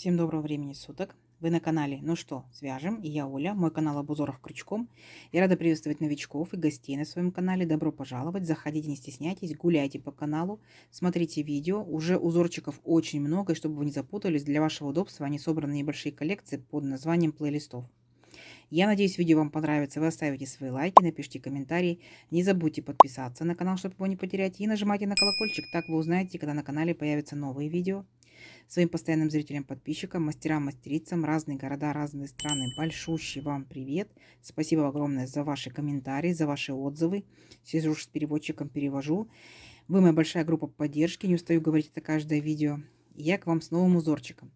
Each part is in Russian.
Всем доброго времени суток. Вы на канале «Ну что, свяжем?» И я Оля, мой канал об узорах крючком. Я рада приветствовать новичков и гостей на своем канале. Добро пожаловать, заходите, не стесняйтесь, гуляйте по каналу, смотрите видео. Уже узорчиков очень много, и чтобы вы не запутались, для вашего удобства они собраны в небольшие коллекции под названием плейлистов. Я надеюсь, видео вам понравится. Вы оставите свои лайки, напишите комментарии. Не забудьте подписаться на канал, чтобы его не потерять. И нажимайте на колокольчик, так вы узнаете, когда на канале появятся новые видео. Своим постоянным зрителям, подписчикам, мастерам, мастерицам, разные города, разные страны, большущий вам привет. Спасибо огромное за ваши комментарии, за ваши отзывы. Сижу с переводчиком, перевожу. Вы моя большая группа поддержки, не устаю говорить это каждое видео. Я к вам с новым узорчиком.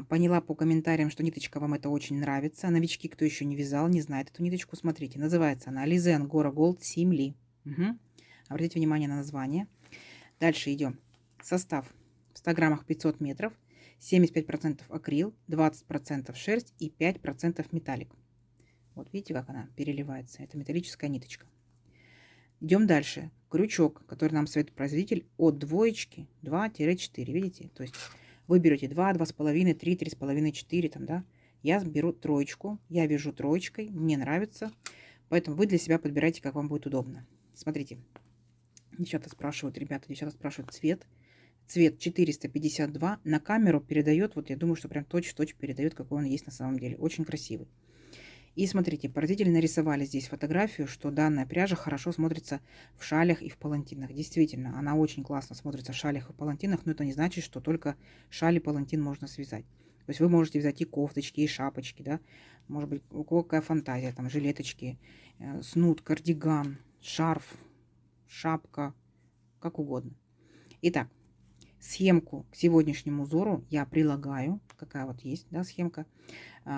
Поняла по комментариям, что ниточка вам это очень нравится. Новички, кто еще не вязал, не знает эту ниточку, смотрите. Называется она Alize Angora Gold Simli. Обратите внимание на название. Дальше идем. Состав. В 100 граммах 500 метров, 75% акрил, 20% шерсть и 5% металлик. Вот видите, как она переливается. Это металлическая ниточка. Идем дальше. Крючок, который нам советует производитель, от двоечки 2-4. Видите? То есть вы берете 2, 2,5, 3, 3,5, 4. Там, да? Я беру троечку. Я вяжу троечкой. Мне нравится. Поэтому вы для себя подбирайте, как вам будет удобно. Смотрите. Девчата спрашивают цвет. Цвет 452 на камеру передает, вот я думаю, что прям точь-в-точь передает, какой он есть на самом деле. Очень красивый. И смотрите, производители нарисовали здесь фотографию, что данная пряжа хорошо смотрится в шалях и в палантинах. Действительно, она очень классно смотрится в шалях и палантинах, но это не значит, что только шаль и палантин можно связать. То есть вы можете взять и кофточки, и шапочки, да, может быть, у кого какая фантазия, там жилеточки, снуд, кардиган, шарф, шапка, как угодно. Итак, схемку к сегодняшнему узору я прилагаю. Какая вот есть, да, схемка.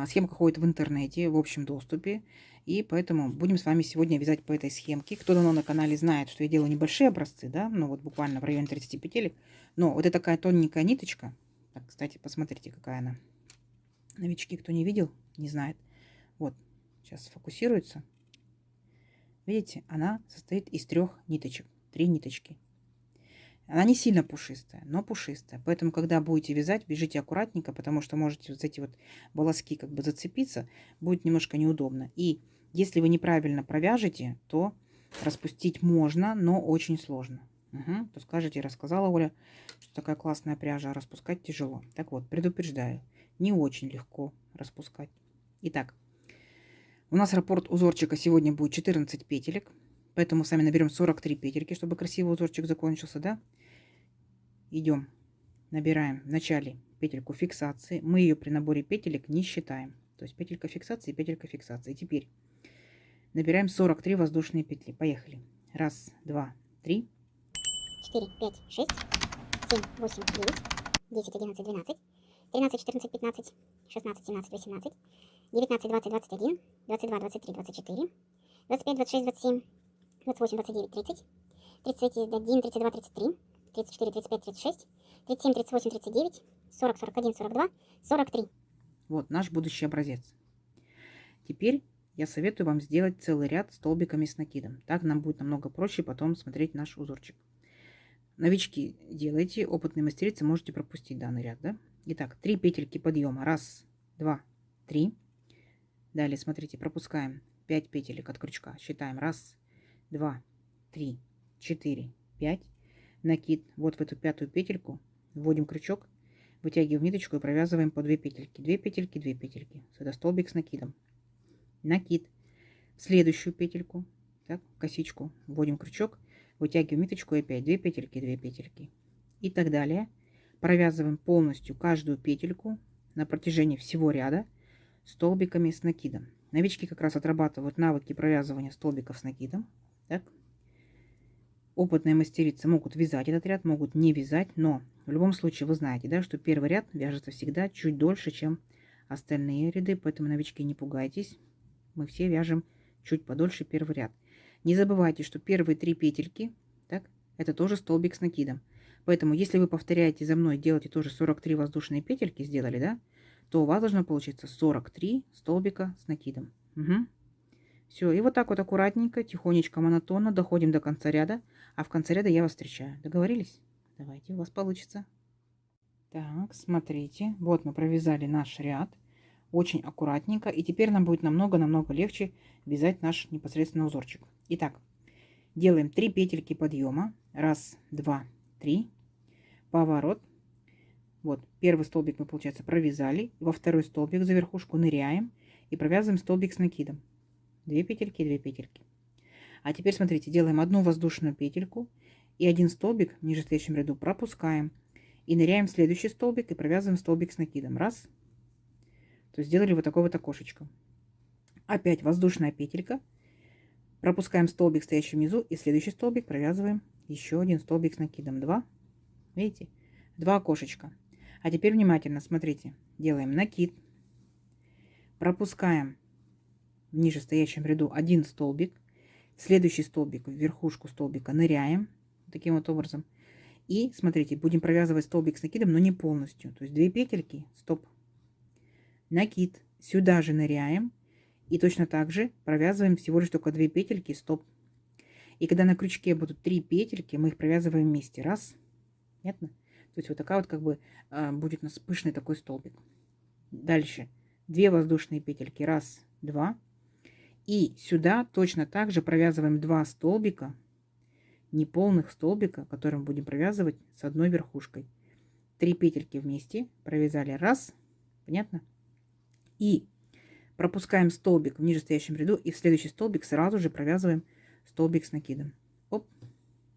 Схемка ходит в интернете, в общем доступе. И поэтому будем с вами сегодня вязать по этой схемке. Кто давно на канале знает, что я делаю небольшие образцы, да, ну вот буквально в районе 30 петелек. Но вот это такая тоненькая ниточка. Так, кстати, посмотрите, какая она. Новички, кто не видел, не знает. Вот, сейчас сфокусируется. Видите, она состоит из 3 ниточек. 3 ниточки. Она не сильно пушистая, но пушистая. Поэтому, когда будете вязать, вяжите аккуратненько, потому что можете вот эти вот волоски как бы зацепиться, будет немножко неудобно. И если вы неправильно провяжете, то распустить можно, но очень сложно. То скажете, рассказала Оля, что такая классная пряжа, а распускать тяжело. Так вот, предупреждаю, не очень легко распускать. Итак, у нас раппорт узорчика сегодня будет 14 петелек. Поэтому сами наберем 43 петельки, чтобы красивый узорчик закончился, да? Идем, набираем в начале петельку фиксации. Мы ее при наборе петелек не считаем. То есть петелька фиксации, петелька фиксации. Теперь набираем 43 воздушные петли. Поехали. 1, 2, 3. 4, 5, 6, 7, 8, 9, 10, 11, 12, 13, 14, 15, 16, 17, 18, 19, 20, 21, 22, 23, 24, 25, 26, 27, 28, 29, 30, 31, 32, 33, 34, 35, 36, 37, 38, 39, 40, 41, 42, 43. Вот наш будущий образец. Теперь я советую вам сделать целый ряд столбиками с накидом. Так нам будет намного проще потом смотреть наш узорчик. Новички делайте, опытные мастерицы можете пропустить данный ряд, да? Итак, 3 петельки подъема. 1, 2, 3. Далее, смотрите, пропускаем 5 петелек от крючка. Считаем. 1, 2, 3, 4, 5. Накид вот в эту 5-ю петельку. Вводим крючок, вытягиваем ниточку и провязываем по 2 петельки. 2 петельки, 2 петельки. Это столбик с накидом. Накид. В следующую петельку, так, косичку, вводим крючок, вытягиваем ниточку и опять 2 петельки, 2 петельки. И так далее. Провязываем полностью каждую петельку на протяжении всего ряда столбиками с накидом. Новички как раз отрабатывают навыки провязывания столбиков с накидом. Так. Опытные мастерицы могут вязать этот ряд, могут не вязать, но в любом случае вы знаете, да, что первый ряд вяжется всегда чуть дольше, чем остальные ряды, поэтому, новички, не пугайтесь. Мы все вяжем чуть подольше первый ряд. Не забывайте, что первые 3 петельки, так, это тоже столбик с накидом. Поэтому, если вы повторяете за мной, делаете тоже 43 воздушные петельки, сделали, да, то у вас должно получиться 43 столбика с накидом. Все, и вот так вот аккуратненько, тихонечко, монотонно доходим до конца ряда, а в конце ряда я вас встречаю. Договорились? Давайте, у вас получится. Так, смотрите, вот мы провязали наш ряд очень аккуратненько. И теперь нам будет намного-намного легче вязать наш непосредственно узорчик. Итак, делаем 3 петельки подъема. Раз, два, три. Поворот. Вот, первый столбик мы, получается, провязали. Во второй столбик за верхушку ныряем и провязываем столбик с накидом. 2 петельки, 2 петельки. А теперь, смотрите, делаем одну воздушную петельку и один столбик в ниже стоящем ряду пропускаем. И ныряем в следующий столбик и провязываем столбик с накидом. Раз. То есть сделали вот такое вот окошечко. Опять воздушная петелька. Пропускаем столбик, стоящий внизу, и следующий столбик провязываем еще один столбик с накидом. 2. Видите? 2 окошечка. А теперь внимательно смотрите. Делаем накид. Пропускаем в ниже стоящем ряду один столбик. Следующий столбик в верхушку столбика ныряем. Таким вот образом. И смотрите, будем провязывать столбик с накидом, но не полностью. То есть 2 петельки, стоп. Накид. Сюда же ныряем. И точно так же провязываем всего лишь только 2 петельки, стоп. И когда на крючке будут 3 петельки, мы их провязываем вместе. Раз. Понятно? То есть вот такая вот как бы будет у нас пышный такой столбик. Дальше 2 воздушные петельки. Раз, два. И сюда точно так же провязываем 2 столбика, неполных столбика, которые мы будем провязывать с одной верхушкой. 3 петельки вместе провязали. Раз. Понятно? И пропускаем столбик в ниже стоящем ряду и в следующий столбик сразу же провязываем столбик с накидом. Оп,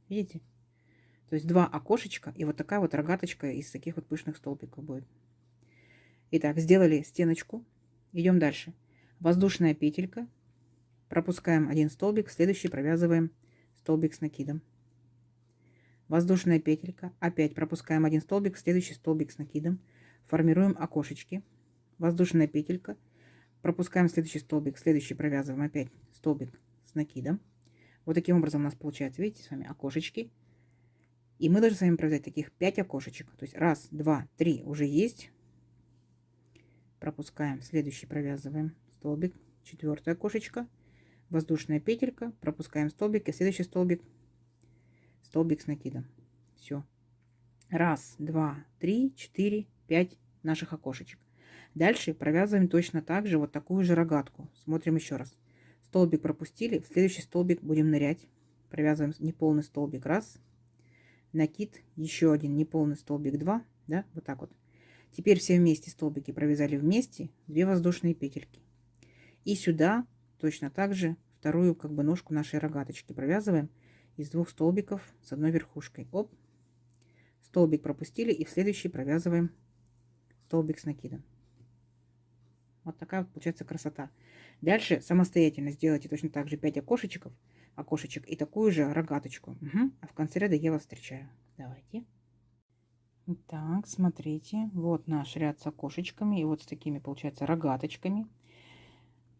видите? То есть 2 окошечка и вот такая вот рогаточка из таких вот пышных столбиков будет. Итак, сделали стеночку. Идем дальше. Воздушная петелька. Пропускаем один столбик, в следующий провязываем столбик с накидом. Воздушная петелька. Опять пропускаем один столбик, в следующий столбик с накидом. Формируем окошечки. Воздушная петелька. Пропускаем следующий столбик, следующий провязываем опять столбик с накидом. Вот таким образом у нас получается, видите, с вами окошечки. И мы должны с вами провязать таких 5 окошечек. То есть раз, два, три уже есть. Пропускаем, следующий провязываем столбик, 4 окошечко, воздушная петелька, пропускаем столбик и следующий столбик, столбик с накидом. Все. Раз, два, три, 4, 5 наших окошечек. Дальше провязываем точно так же вот такую же рогатку. Смотрим еще раз. Столбик пропустили, в следующий столбик будем нырять. Провязываем неполный столбик. Раз. Накид. Еще один неполный столбик. 2. Да, вот так вот. Теперь все вместе столбики провязали вместе. 2 воздушные петельки. И сюда точно так же вторую как бы ножку нашей рогаточки провязываем из 2 столбиков с одной верхушкой. Оп. Столбик пропустили и в следующий провязываем столбик с накидом. Вот такая вот получается красота. Дальше самостоятельно сделайте точно так же 5 окошечек и такую же рогаточку. Угу. А в конце ряда я вас встречаю. Давайте. Так, смотрите. Вот наш ряд с окошечками. И вот с такими, получается, рогаточками.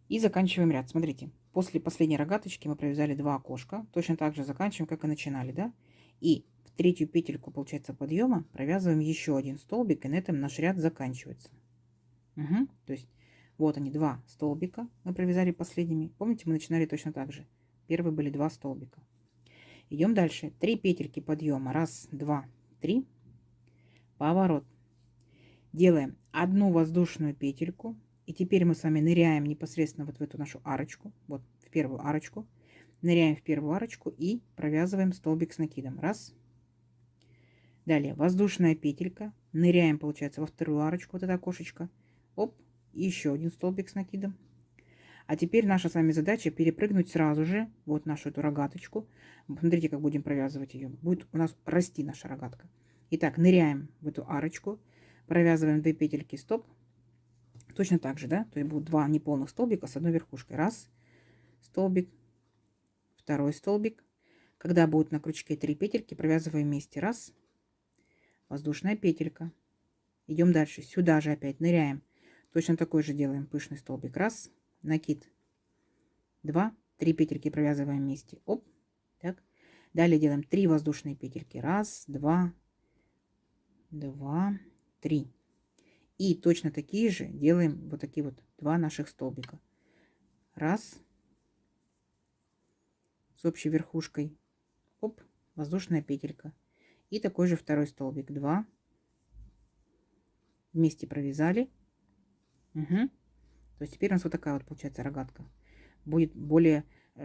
И заканчиваем ряд. Смотрите. После последней рогаточки мы провязали 2 окошка. Точно так же заканчиваем, как и начинали, да? И в третью петельку, получается, подъема провязываем еще один столбик. И на этом наш ряд заканчивается. Угу. То есть вот они, 2 столбика мы провязали последними. Помните, мы начинали точно так же. Первые были 2 столбика. Идем дальше. 3 петельки подъема. Раз, два, три. Поворот. Делаем одну воздушную петельку. И теперь мы с вами ныряем непосредственно вот в эту нашу арочку. Вот в первую арочку. Ныряем в первую арочку и провязываем столбик с накидом. Раз. Далее воздушная петелька. Ныряем, получается, во вторую арочку. Вот это окошечко. Оп. И еще один столбик с накидом. А теперь наша с вами задача перепрыгнуть сразу же вот нашу эту рогаточку. Смотрите, как будем провязывать ее. Будет у нас расти наша рогатка. Итак, ныряем в эту арочку. Провязываем 2 петельки, стоп. Точно так же, да? То есть будут 2 неполных столбика с одной верхушкой. Раз. Столбик. Второй столбик. Когда будет на крючке 3 петельки, провязываем вместе. Раз. Воздушная петелька. Идем дальше. Сюда же опять ныряем. Точно такой же делаем пышный столбик. Раз. Накид. 2. 3 петельки провязываем вместе. Оп. Так. Далее делаем 3 воздушные петельки. Раз, два, 2, 3. И точно такие же делаем вот такие вот 2 наших столбика. Раз. С общей верхушкой. Оп. Воздушная петелька. И такой же второй столбик. 2. вместе провязали. Угу. То есть теперь у нас вот такая вот получается рогатка. Будет более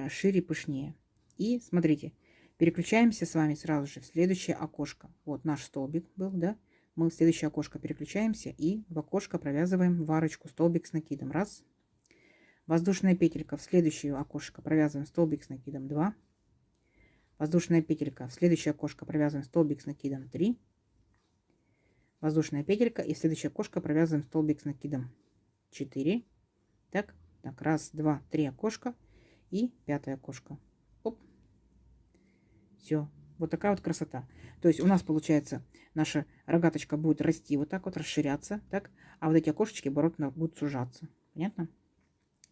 шире, пышнее. И смотрите, переключаемся с вами сразу же в следующее окошко. Вот наш столбик был, да? Мы в следующее окошко переключаемся и в окошко провязываем в арочку столбик с накидом. Раз. Воздушная петелька в следующее окошко провязываем столбик с накидом. 2. Воздушная петелька в следующее окошко провязываем столбик с накидом. 3. Воздушная петелька и в следующее окошко провязываем столбик с накидом. 4. Так, так, раз, два, три окошка и 5 окошко. Оп. Все. Вот такая вот красота. То есть у нас получается наша рогаточка будет расти вот так вот, расширяться, так, а вот эти окошечки, наоборот, будут сужаться. Понятно?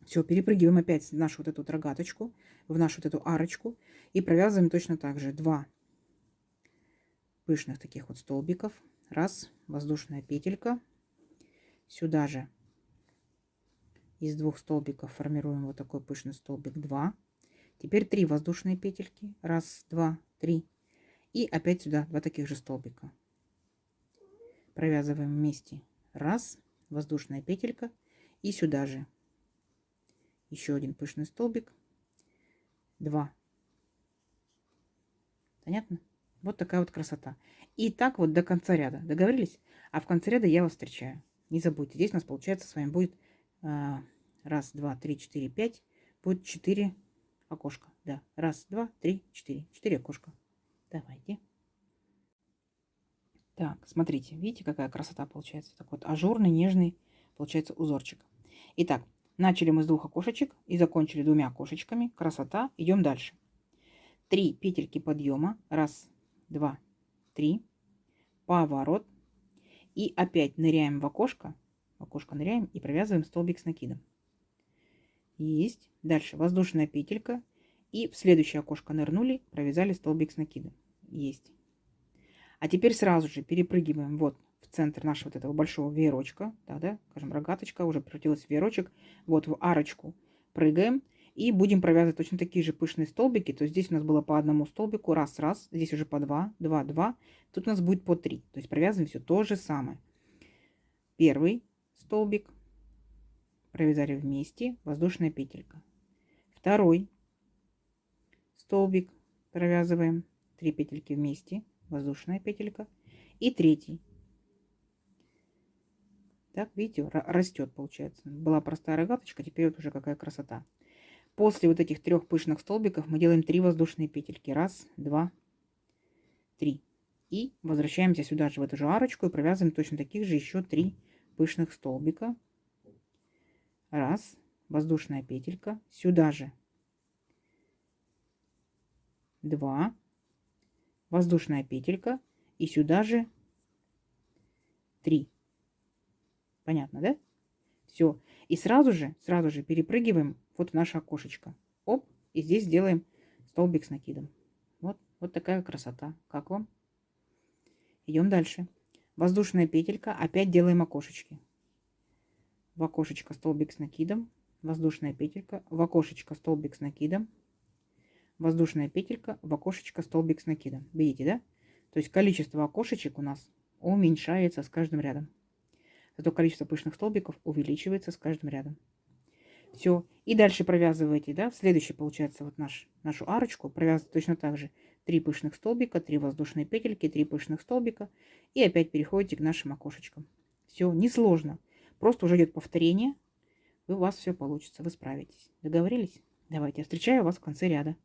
Все, перепрыгиваем опять нашу вот эту вот рогаточку в нашу вот эту арочку и провязываем точно так же 2 пышных таких вот столбиков. Раз, воздушная петелька. Сюда же из 2 столбиков формируем вот такой пышный столбик. 2. Теперь 3 воздушные петельки. Раз, два, 3. И опять сюда 2 таких же столбика. Провязываем вместе. Раз, воздушная петелька. И сюда же еще один пышный столбик. 2. Понятно? Вот такая вот красота. И так вот до конца ряда. Договорились? А в конце ряда я вас встречаю. Не забудьте. Здесь у нас получается с вами будет раз, два, три, четыре, 5. Будет 4 окошка. Да. Раз, два, три, 4. 4 окошка. Давайте. Так, смотрите. Видите, какая красота получается? Такой вот ажурный, нежный получается узорчик. Итак, начали мы с 2 окошечек и закончили 2 окошечками. Красота. Идем дальше. 3 петельки подъема. Раз, два, 3. Поворот. И опять ныряем в окошко. В окошко ныряем и провязываем столбик с накидом. Есть. Дальше воздушная петелька. И в следующее окошко нырнули, провязали столбик с накидом. Есть. А теперь сразу же перепрыгиваем вот в центр нашего вот этого большого веерочка. Да, скажем, рогаточка уже превратилась в веерочек. Вот в арочку прыгаем. И будем провязывать точно такие же пышные столбики. То есть здесь у нас было по одному столбику. Раз, раз. Здесь уже по 2, 2, 2. Тут у нас будет по 3. То есть провязываем все то же самое. Первый столбик. Провязали вместе. Воздушная петелька. Второй столбик. Провязываем 3 петельки вместе. Воздушная петелька. И третий. Так, видите, растет получается. Была простая рогаточка, теперь вот уже какая красота. После вот этих 3 пышных столбиков мы делаем 3 воздушные петельки. Раз, два, 3. И возвращаемся сюда же в эту же арочку и провязываем точно таких же еще 3 пышных столбика. Раз, воздушная петелька. Сюда же 2, воздушная петелька. И сюда же 3. Понятно, да? Все. И сразу же перепрыгиваем вот в наше окошечко. Оп, и здесь делаем столбик с накидом. Вот такая красота. Как вам? Идем дальше. Воздушная петелька. Опять делаем окошечки. В окошечко столбик с накидом. Воздушная петелька. В окошечко столбик с накидом. Воздушная петелька. В окошечко столбик с накидом. Видите, да? То есть количество окошечек у нас уменьшается с каждым рядом. Зато количество пышных столбиков увеличивается с каждым рядом. Все. И дальше провязываете, да, в следующий, получается, вот нашу арочку. Провязываете точно так же 3 пышных столбика, 3 воздушные петельки, 3 пышных столбика. И опять переходите к нашим окошечкам. Все, несложно. Просто уже идет повторение. У вас все получится, вы справитесь. Договорились? Давайте, я встречаю вас в конце ряда.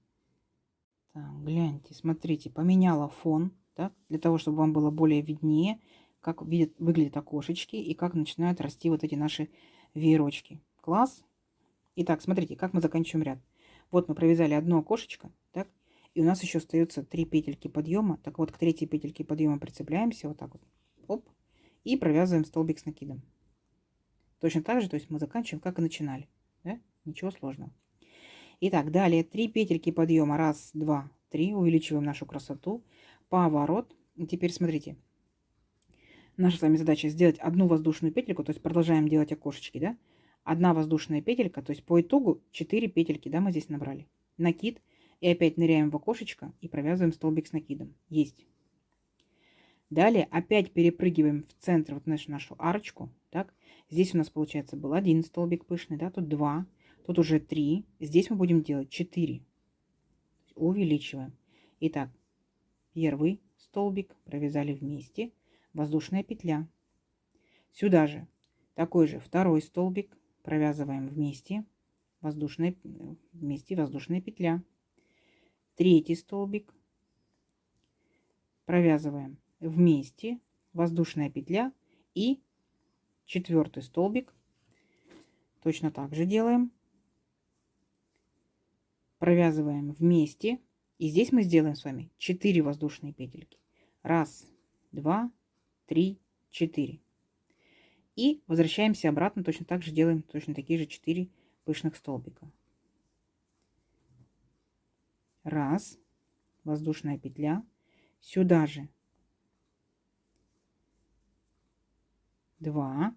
Так, гляньте, смотрите, поменяла фон, так, для того, чтобы вам было более виднее, как выглядят окошечки и как начинают расти вот эти наши веерочки. Класс! Итак, смотрите, как мы заканчиваем ряд. Вот мы провязали одно окошечко, так, и у нас еще остается 3 петельки подъема. Так вот, к 3 петельке подъема прицепляемся вот так вот, оп, и провязываем столбик с накидом. Точно так же, то есть мы заканчиваем, как и начинали, да? Ничего сложного. Итак, далее 3 петельки подъема, раз, два, 3, увеличиваем нашу красоту, поворот. И теперь смотрите. Наша с вами задача сделать одну воздушную петельку, то есть продолжаем делать окошечки, да? Одна воздушная петелька, то есть по итогу 4 петельки, да, мы здесь набрали. Накид, и опять ныряем в окошечко и провязываем столбик с накидом. Есть. Далее опять перепрыгиваем в центр, вот нашу арочку. Так, здесь у нас получается был один столбик пышный, да, тут 2, тут уже 3. Здесь мы будем делать 4. Увеличиваем. Итак, первый столбик провязали вместе, воздушная петля. Сюда же такой же второй столбик провязываем вместе, воздушная петля. Третий столбик провязываем вместе, воздушная петля, и четвертый столбик точно так же делаем, провязываем вместе, и здесь мы сделаем с вами 4 воздушные петельки. 1, 2, 3, 4. И возвращаемся обратно, точно так же делаем точно такие же 4 пышных столбика. 1, воздушная петля, сюда же 2,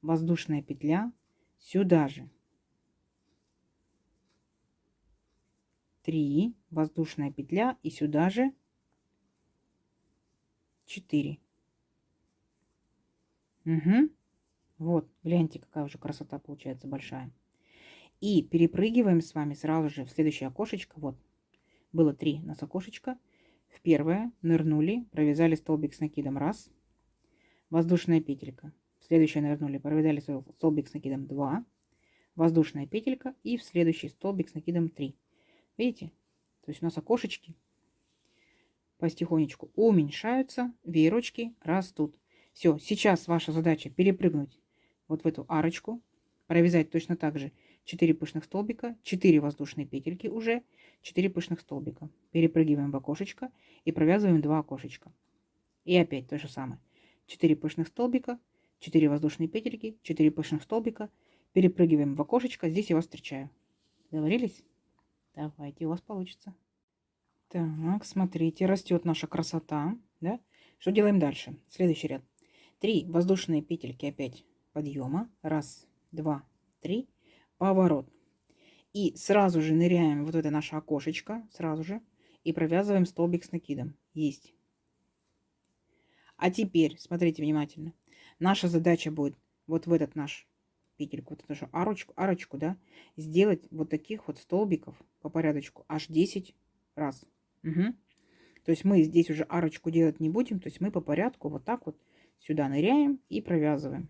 воздушная петля, сюда же 3, воздушная петля, и сюда же 4. Угу. Вот, гляньте, какая уже красота получается большая. И перепрыгиваем с вами сразу же в следующее окошечко. Вот, было 3 у нас окошечка. В первое нырнули, провязали столбик с накидом 1, воздушная петелька. В следующее нырнули, провязали столбик с накидом 2, воздушная петелька, и в следующий столбик с накидом 3. Видите? То есть у нас окошечки потихонечку уменьшаются, веерочки растут. Все, сейчас ваша задача перепрыгнуть вот в эту арочку, провязать точно так же 4 пышных столбика, 4 воздушные петельки уже, 4 пышных столбика. Перепрыгиваем в окошечко и провязываем 2 окошечка. И опять то же самое. 4 пышных столбика, 4 воздушные петельки, 4 пышных столбика. Перепрыгиваем в окошечко. Здесь я вас встречаю. Договорились? Давайте, у вас получится. Так, смотрите, растет наша красота. Да? Что делаем дальше? Следующий ряд. 3 воздушные петельки опять подъема. 1, 2, 3. Поворот. И сразу же ныряем вот в это наше окошечко. Сразу же. И провязываем столбик с накидом. Есть. А теперь, смотрите внимательно. Наша задача будет вот в этот наш петельку, вот эту нашу арочку, да, сделать вот таких вот столбиков по порядочку аж 10 раз. Угу. То есть мы здесь уже арочку делать не будем, то есть мы по порядку вот так вот сюда ныряем и провязываем.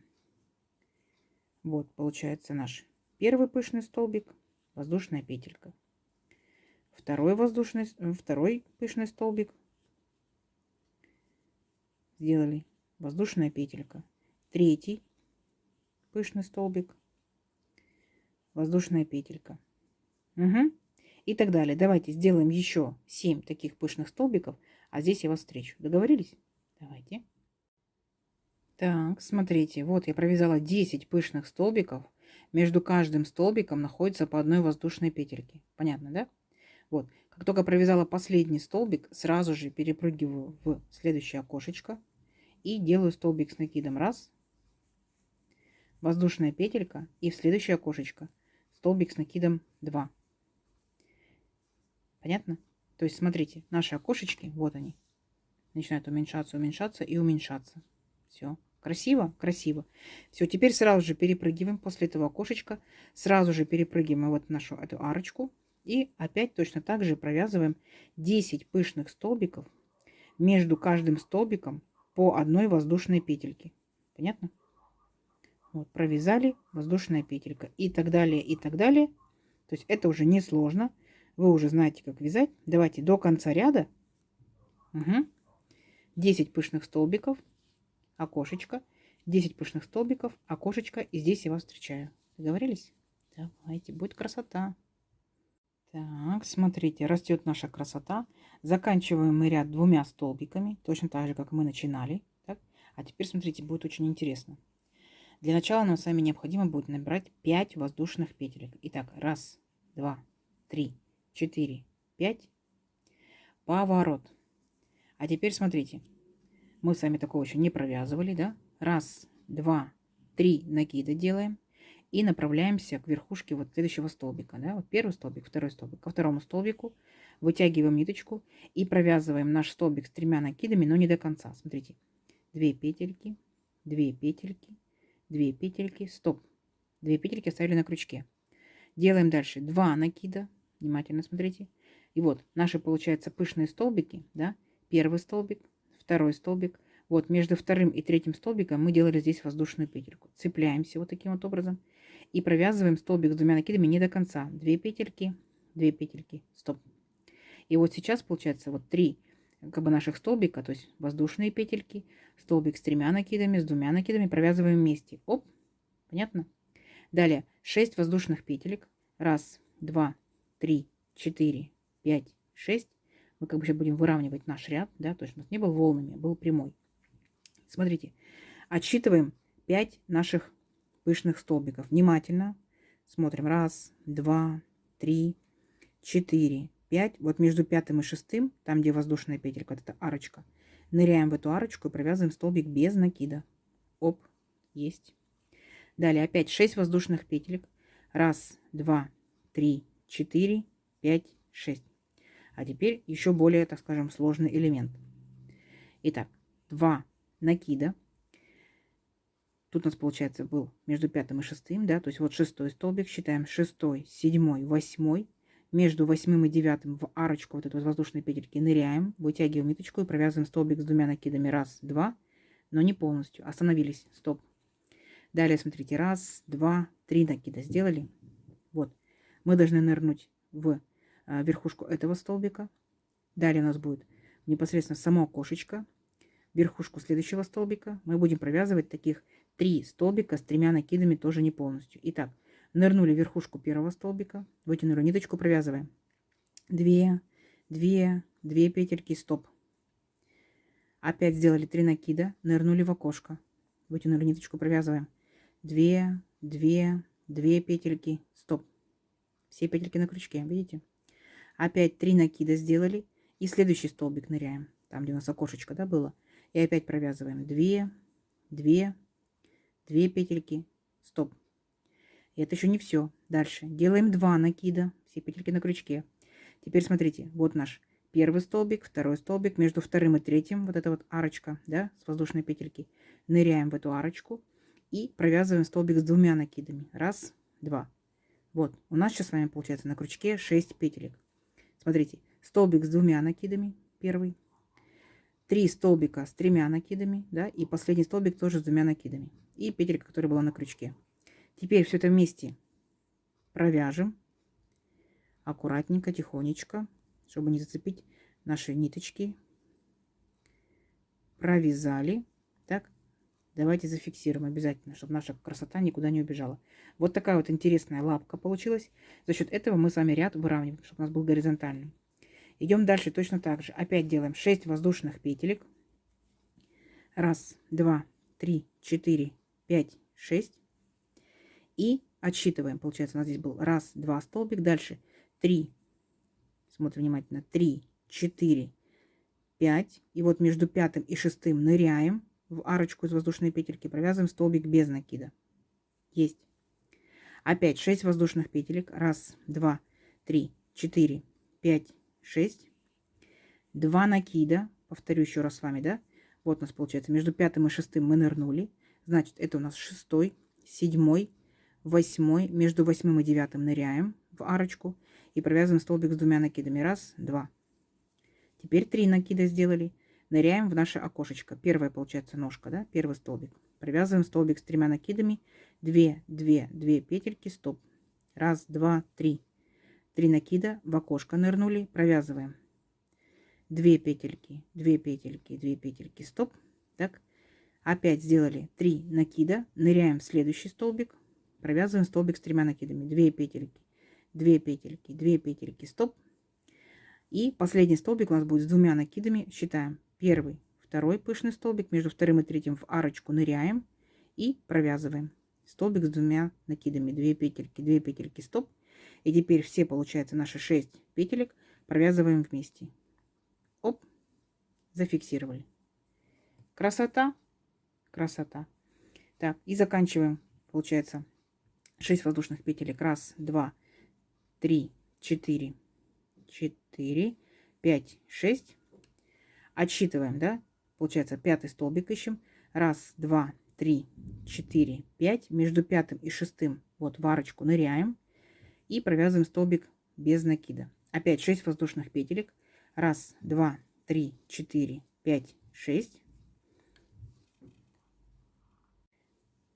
Вот получается наш первый пышный столбик, воздушная петелька. Второй пышный столбик. Сделали воздушная петелька. Третий пышный столбик, воздушная петелька. Угу. И так далее. Давайте сделаем еще 7 таких пышных столбиков, а здесь я вас встречу. Договорились? Давайте. Так, смотрите, вот я провязала 10 пышных столбиков. Между каждым столбиком находится по одной воздушной петельке. Понятно, да? Вот. Как только провязала последний столбик, сразу же перепрыгиваю в следующее окошечко и делаю столбик с накидом 1, воздушная петелька, и в следующее окошечко столбик с накидом 2. Понятно? То есть смотрите, наши окошечки, вот они, начинают уменьшаться, уменьшаться и уменьшаться. Все. Красиво? Красиво. Все, теперь сразу же перепрыгиваем после этого окошечка, сразу же перепрыгиваем вот нашу эту арочку и опять точно так же провязываем 10 пышных столбиков между каждым столбиком по одной воздушной петельке. Понятно? Вот, провязали, воздушная петелька и так далее, и так далее. То есть это уже не сложно. Вы уже знаете, как вязать. Давайте до конца ряда. Угу. 10 пышных столбиков, окошечко. 10 пышных столбиков, окошечко. И здесь я вас встречаю. Договорились? Давайте, будет красота. Так, смотрите, растет наша красота. Заканчиваем мы ряд 2 столбиками. Точно так же, как мы начинали. Так? А теперь, смотрите, будет очень интересно. Для начала нам с вами необходимо будет набрать 5 воздушных петелек. Итак, 1, 2, 3, 4, 5. Поворот. А теперь смотрите. Мы с вами такого еще не провязывали, да? 1, 2, 3 накида делаем. И направляемся к верхушке вот следующего столбика. Да? Вот первый столбик, второй столбик. Ко второму столбику Вытягиваем ниточку и провязываем наш столбик с 3 накидами, но не до конца. Смотрите, 2 петельки, 2 петельки, 2 петельки, стоп. 2 петельки оставили на крючке. Делаем дальше 2 накида, внимательно смотрите. И вот наши, получаются, пышные столбики, да, первый столбик, второй столбик. Вот между вторым и третьим столбиком мы делали здесь воздушную петельку. Цепляемся вот таким вот образом и провязываем столбик с 2 накидами не до конца. 2 петельки, стоп. И вот сейчас получается вот 3 как бы наших столбика, то есть воздушные петельки, столбик с 3 накидами, с 2 накидами провязываем вместе. Оп, понятно? Далее 6 воздушных петелек. Раз, два, три, 4, 5, 6. Мы как бы сейчас будем выравнивать наш ряд, да, то есть у нас не был волнами, а был прямой. Смотрите, отсчитываем 5 наших пышных столбиков. Внимательно смотрим. Раз, два, три, 4, 5. Вот между пятым и шестым, там, где воздушная петелька, вот эта арочка, ныряем в эту арочку и провязываем столбик без накида. Оп, есть. Далее опять 6 воздушных петелек. Раз, два, три, 4, 5, 6. А теперь еще более, так скажем, сложный элемент. Итак, 2 накида. Тут у нас, получается, был между пятым и шестым, да, то есть вот шестой столбик, считаем шестой, седьмой, восьмой. Между восьмым и девятым в арочку вот этой воздушной петельки ныряем, вытягиваем ниточку и провязываем столбик с 2 накидами. Раз, два, но не полностью. Остановились, стоп. Далее, смотрите, раз, два, 3 накида сделали. Вот, мы должны нырнуть в верхушку этого столбика. Далее у нас будет непосредственно само окошечко. Верхушку следующего столбика мы будем провязывать таких 3 столбика с 3 накидами, тоже не полностью. Итак, нырнули в верхушку первого столбика, вытянули ниточку, провязываем 2, 2, 2 петельки, стоп. Опять сделали 3 накида, нырнули в окошко, вытянули ниточку, провязываем 2, 2, 2 петельки, стоп. Все петельки на крючке, видите? Опять 3 накида сделали и следующий столбик ныряем, там, где у нас окошечко, да, было. И опять провязываем 2, 2, 2 петельки, стоп. И это еще не все. Дальше делаем 2 накида, все петельки на крючке. Теперь смотрите, вот наш первый столбик, второй столбик, между вторым и третьим, вот эта вот арочка, да, с воздушной петельки. Ныряем в эту арочку и провязываем столбик с 2 накидами. Раз, два. Вот, у нас сейчас с вами получается на крючке 6 петелек. Смотрите, столбик с 2 накидами, первый. 3 столбика с 3 накидами, да, и последний столбик тоже с 2 накидами. И петелька, которая была на крючке. Теперь все это вместе провяжем. Аккуратненько, тихонечко, чтобы не зацепить наши ниточки. Провязали. Так, давайте зафиксируем обязательно, чтобы наша красота никуда не убежала. Вот такая вот интересная лапка получилась. За счет этого мы с вами ряд выравниваем, чтобы у нас был горизонтальный. Идем дальше точно так же. Опять делаем 6 воздушных петелек. Раз, два, 3, 4, 5, 6. И отсчитываем. Получается, у нас здесь был раз, два столбик. Дальше 3. Смотрим внимательно. 3, 4, 5. И вот между пятым и шестым ныряем в арочку из воздушной петельки. Провязываем столбик без накида. Есть. Опять 6 воздушных петелек. Раз, два, 3, 4, 5, 6. 2 накида. Повторю еще раз с вами, да? Вот у нас получается между пятым и шестым мы нырнули. Значит, это у нас шестой, седьмой, восьмой. Между восьмым и девятым ныряем в арочку и провязываем столбик с 2 накидами. Раз, два. Теперь 3 накида сделали. Ныряем в наше окошечко. Первая получается ножка, да? Первый столбик. Провязываем столбик с 3 накидами. 2, 2, 2 петельки, стоп. Раз, два, 3. 3 накида, в окошко нырнули, провязываем 2 петельки, 2 петельки, 2 петельки, стоп. Так, опять сделали 3 накида, ныряем в следующий столбик, провязываем столбик с 3 накидами, 2 петельки, 2 петельки, 2 петельки, стоп. И последний столбик у нас будет с 2 накидами, считаем первый, второй пышный столбик, между вторым и третьим в арочку ныряем и провязываем столбик с 2 накидами, 2 петельки, стоп. И теперь все, получается, наши 6 петелек провязываем вместе. Оп, зафиксировали. Красота, красота. Так, и заканчиваем, получается, 6 воздушных петелек. Раз, два, 3, 4, 4, 5, 6. Отсчитываем, да? Получается, пятый столбик ищем. Раз, два, три, 4, 5. Между пятым и шестым вот в арочку ныряем и провязываем столбик без накида. Опять 6 воздушных петелек. Раз, два, три, 4, 5, 6.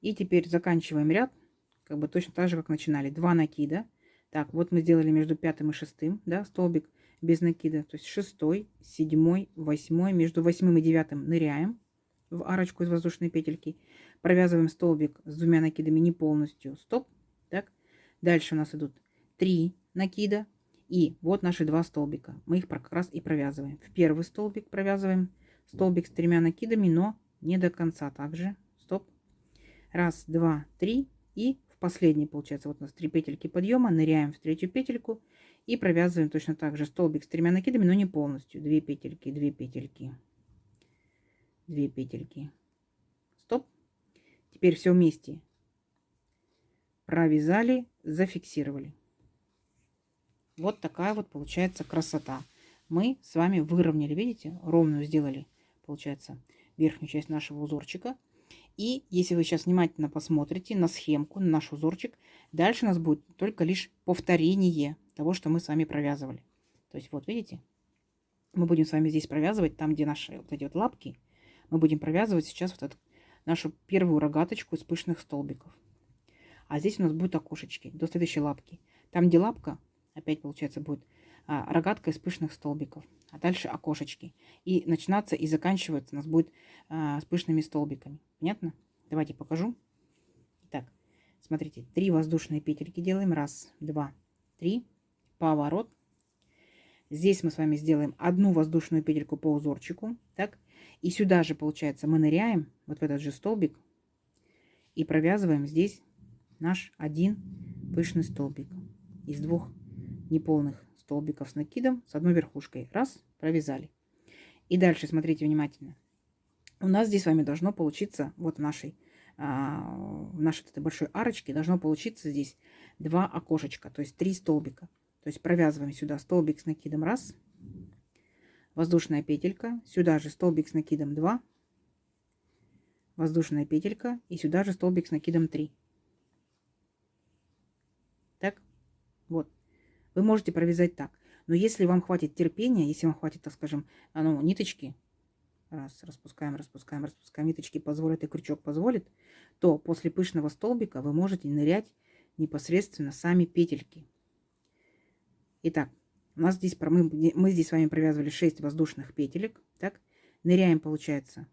И теперь заканчиваем ряд, как бы точно так же, как начинали. 2 накида. Так, вот мы сделали между пятым и шестым, да, столбик без накида. То есть шестой, седьмой, восьмой. Между восьмым и девятым ныряем в арочку из воздушной петельки. Провязываем столбик с двумя накидами не полностью. Стоп. Так. Дальше у нас идут 3 накида. И вот наши 2 столбика. Мы их как раз и провязываем. В первый столбик провязываем столбик с 3 накидами, но не до конца. Также. Стоп. Раз, два, три. И в последний, получается, вот у нас 3 петельки подъема. Ныряем в третью петельку. И провязываем точно так же столбик с 3 накидами, но не полностью. 2 петельки, 2 петельки, 2 петельки. Стоп. Теперь все вместе провязали, зафиксировали. Вот такая вот получается красота. Мы с вами выровняли, видите, ровную сделали, получается, верхнюю часть нашего узорчика. И если вы сейчас внимательно посмотрите на схемку, на наш узорчик, дальше у нас будет только лишь повторение того, что мы с вами провязывали. То есть вот видите, мы будем с вами здесь провязывать, там где наши вот эти вот лапки, мы будем провязывать сейчас вот эту нашу первую рогаточку из пышных столбиков. А здесь у нас будут окошечки до следующей лапки. Там, где лапка, опять получается будет рогатка из пышных столбиков. А дальше окошечки. И начинаться и заканчиваться у нас будет с пышными столбиками. Понятно? Давайте покажу. Итак, смотрите, 3 воздушные петельки делаем. Раз, два, 3. Поворот. Здесь мы с вами сделаем одну воздушную петельку по узорчику. Так. И сюда же, получается, мы ныряем вот в этот же столбик и провязываем здесь наш один пышный столбик из 2 неполных столбиков с накидом с одной верхушкой. Раз, провязали. И дальше смотрите внимательно. У нас здесь с вами должно получиться, вот в нашей этой большой арочке должно получиться здесь 2 окошечка, то есть 3 столбика. То есть провязываем сюда столбик с накидом раз, воздушная петелька, сюда же столбик с накидом 2, воздушная петелька и сюда же столбик с накидом 3. Так, вот. Вы можете провязать так. Но если вам хватит терпения, если вам хватит, так скажем, ниточки, раз, распускаем, распускаем, распускаем, ниточки позволят и крючок позволит, то после пышного столбика вы можете нырять непосредственно сами петельки. Итак, у нас здесь, мы здесь с вами провязывали 6 воздушных петелек. Так, ныряем, получается,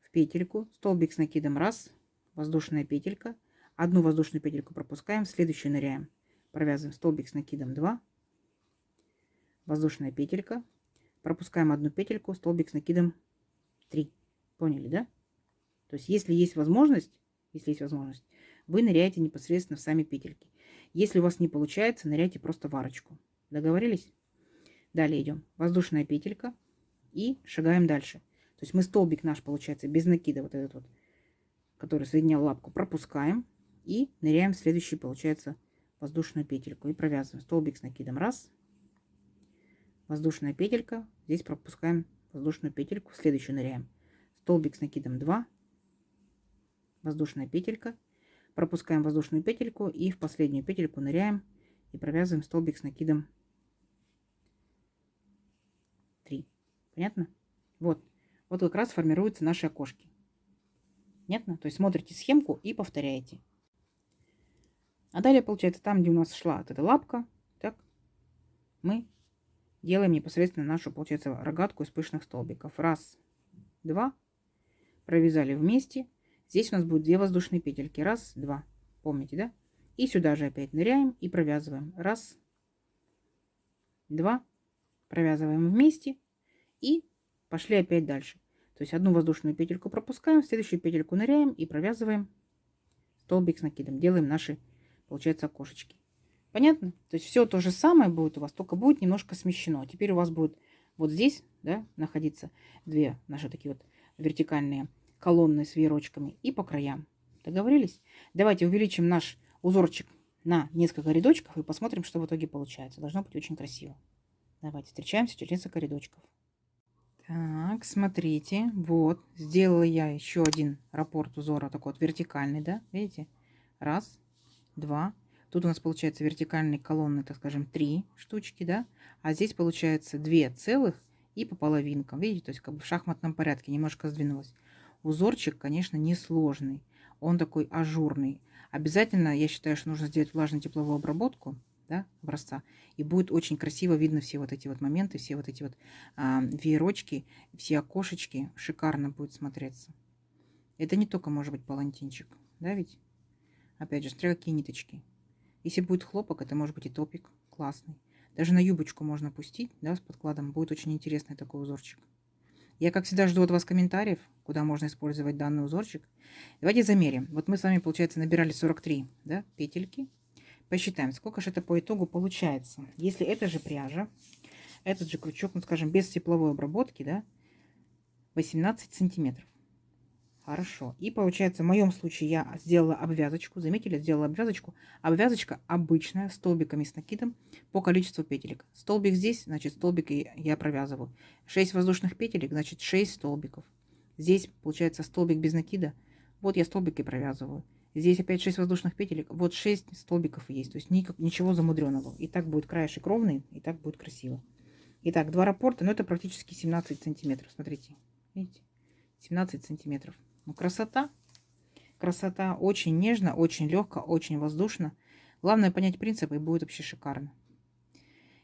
в петельку, столбик с накидом раз, воздушная петелька, одну воздушную петельку пропускаем, следующую ныряем. Провязываем столбик с накидом 2, воздушная петелька, пропускаем одну петельку, столбик с накидом 3. Поняли, да? То есть, если есть возможность, вы ныряете непосредственно в сами петельки. Если у вас не получается, ныряйте просто в арочку. Договорились? Далее идем. Воздушная петелька и шагаем дальше. То есть мы столбик наш, получается, без накида, вот этот вот, который соединял лапку, пропускаем и ныряем в следующий, получается, воздушную петельку и провязываем столбик с накидом раз, воздушная петелька, здесь пропускаем воздушную петельку, в следующую ныряем столбик с накидом 2, воздушная петелька, пропускаем воздушную петельку и в последнюю петельку ныряем и провязываем столбик с накидом 3. Понятно? Вот как раз формируются наши окошки. Понятно? То есть смотрите схемку и повторяете. А далее, получается, там, где у нас шла вот эта лапка, так, мы делаем непосредственно нашу, получается, рогатку из пышных столбиков. Раз, два, провязали вместе. Здесь у нас будет 2 воздушные петельки. Раз, два. Помните, да? И сюда же опять ныряем и провязываем. Раз, два. Провязываем вместе. И пошли опять дальше. То есть одну воздушную петельку пропускаем, в следующую петельку ныряем и провязываем столбик с накидом. Делаем наши, получается, окошечки. Понятно? То есть все то же самое будет у вас, только будет немножко смещено. Теперь у вас будет вот здесь, да, находиться 2 наши такие вот вертикальные колонны с веерочками и по краям. Договорились? Давайте увеличим наш узорчик на несколько рядочков и посмотрим, что в итоге получается. Должно быть очень красиво. Давайте встречаемся через несколько рядочков. Так, смотрите, вот, сделала я еще один раппорт узора, такой вот вертикальный, да, видите? Раз, два. Тут у нас получается вертикальные колонны, так скажем, 3 штучки, да, а здесь получается 2 целых и по половинкам, видите, то есть как бы в шахматном порядке немножко сдвинулась. Узорчик, конечно, несложный, он такой ажурный. Обязательно, я считаю, что нужно сделать влажно-тепловую обработку, да, образца, и будет очень красиво видно все вот эти вот моменты, все вот эти вот веерочки, все окошечки, шикарно будет смотреться. Это не только может быть палантинчик, да, ведь? Опять же, смотря какие ниточки. Если будет хлопок, это может быть и топик классный. Даже на юбочку можно пустить, да, с подкладом. Будет очень интересный такой узорчик. Я, как всегда, жду от вас комментариев, куда можно использовать данный узорчик. Давайте замерим. Вот мы с вами, получается, набирали 43, да, петельки. Посчитаем, сколько же это по итогу получается. Если это же пряжа, этот же крючок, ну, скажем, без тепловой обработки, да, 18 сантиметров. Хорошо. И получается, в моем случае я сделала обвязочку. Заметили, сделала обвязочку. Обвязочка обычная, столбиками с накидом по количеству петелек. Столбик здесь, значит, столбик я провязываю. 6 воздушных петелек, значит, 6 столбиков. Здесь, получается, столбик без накида. Вот я столбики провязываю. Здесь опять 6 воздушных петелек. Вот 6 столбиков есть. То есть ничего замудренного. И так будет краешек ровный, и так будет красиво. Итак, 2 раппорта, но это практически 17 сантиметров. Смотрите. Видите? 17 сантиметров. Ну, красота. Красота. Очень нежно, очень легко, очень воздушно. Главное понять принцип, и будет вообще шикарно.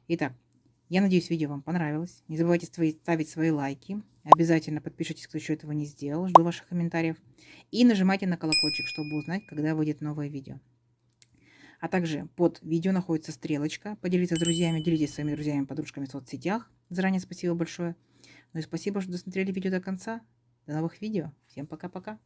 Итак, я надеюсь, видео вам понравилось. Не забывайте ставить свои лайки. Обязательно подпишитесь, кто еще этого не сделал. Жду ваших комментариев. И нажимайте на колокольчик, чтобы узнать, когда выйдет новое видео. А также под видео находится стрелочка. Поделиться с друзьями, делитесь с своими друзьями, подружками в соцсетях. Заранее спасибо большое. Ну и спасибо, что досмотрели видео до конца. До новых видео. Всем пока-пока.